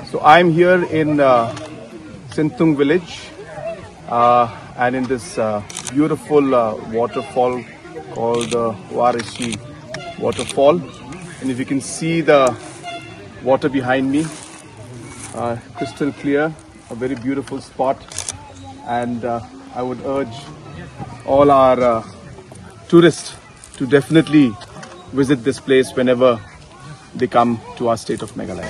So I'm here in Sintung village and in this beautiful waterfall called the Warishi waterfall. And if you can see the water behind me, crystal clear, a very beautiful spot. And I would urge all our tourists to definitely visit this place whenever they come to our state of Meghalaya.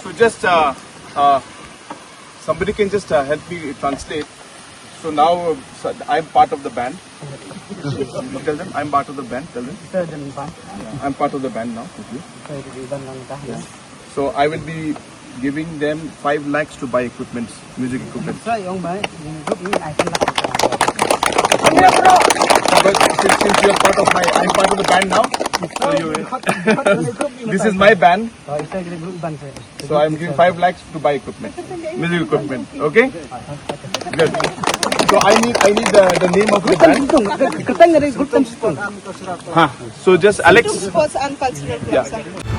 So just somebody can just help me translate. So now I'm part of the band. Tell them I'm part of the band. Tell them. I'm part of the band now. Yes. So I will be giving them 5 lakhs to buy equipment, music equipment. But since you are part of I'm part of the band now. So this is my band. So I'm giving 5 lakhs to buy equipment, music equipment. Okay? Good. So I need the name of the band. So just Alex. First and cultural. Yeah.